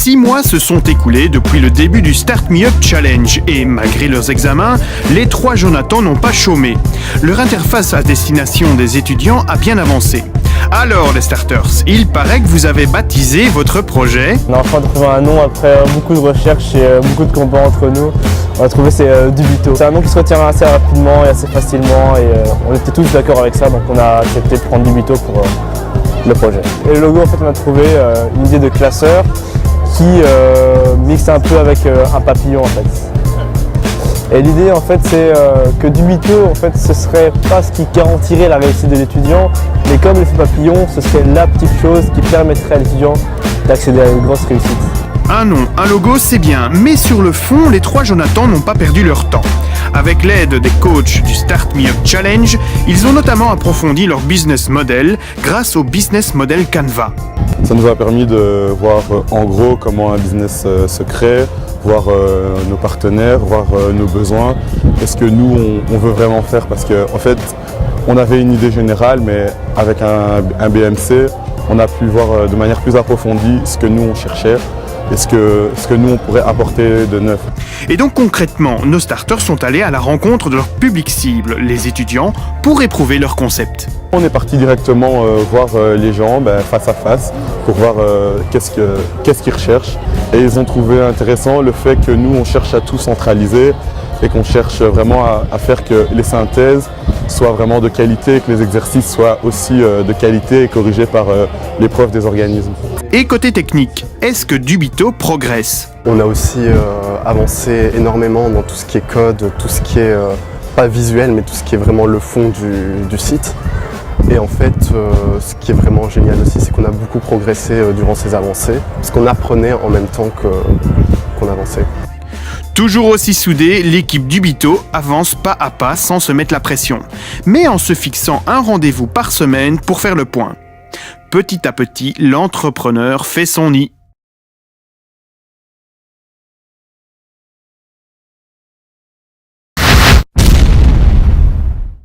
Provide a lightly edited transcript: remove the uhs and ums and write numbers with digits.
6 mois se sont écoulés depuis le début du Start Me Up Challenge et malgré leurs examens, les 3 Jonathan n'ont pas chômé. Leur interface à destination des étudiants a bien avancé. Alors les starters, il paraît que vous avez baptisé votre projet. On a enfin trouvé un nom après beaucoup de recherches et beaucoup de combats entre nous. On a trouvé c'est Dubito. C'est un nom qui se retient assez rapidement et assez facilement et on était tous d'accord avec ça, donc on a accepté de prendre Dubito pour le projet. Et le logo, en fait, on a trouvé une idée de classeur qui mixe un peu avec un papillon en fait. Et l'idée en fait c'est que Dubito en fait ce serait pas ce qui garantirait la réussite de l'étudiant, mais comme l'effet papillon, ce serait la petite chose qui permettrait à l'étudiant d'accéder à une grosse réussite. Un nom, un logo, c'est bien, mais sur le fond, les 3 Jonathan n'ont pas perdu leur temps. Avec l'aide des coachs du Start Me Up Challenge, ils ont notamment approfondi leur business model grâce au business model Canva. Ça nous a permis de voir en gros comment un business se crée, voir nos partenaires, voir nos besoins, et ce que nous on veut vraiment faire, parce qu'en fait on avait une idée générale, mais avec un BMC on a pu voir de manière plus approfondie ce que nous on cherchait et ce que nous on pourrait apporter de neuf. Et donc concrètement, nos starters sont allés à la rencontre de leur public cible, les étudiants, pour éprouver leur concept. On est parti directement voir les gens face à face pour voir qu'est-ce qu'ils recherchent, et ils ont trouvé intéressant le fait que nous on cherche à tout centraliser et qu'on cherche vraiment à faire que les synthèses soient vraiment de qualité et que les exercices soient aussi de qualité et corrigés par les profs des organismes. Et côté technique, est-ce que Dubito progresse? On a aussi avancé énormément dans tout ce qui est code, tout ce qui est pas visuel, mais tout ce qui est vraiment le fond du site. Et en fait, ce qui est vraiment génial aussi, c'est qu'on a beaucoup progressé durant ces avancées, parce qu'on apprenait en même temps qu'on avançait. Toujours aussi soudée, l'équipe Dubito avance pas à pas sans se mettre la pression, mais en se fixant un rendez-vous par semaine pour faire le point. Petit à petit, l'entrepreneur fait son nid.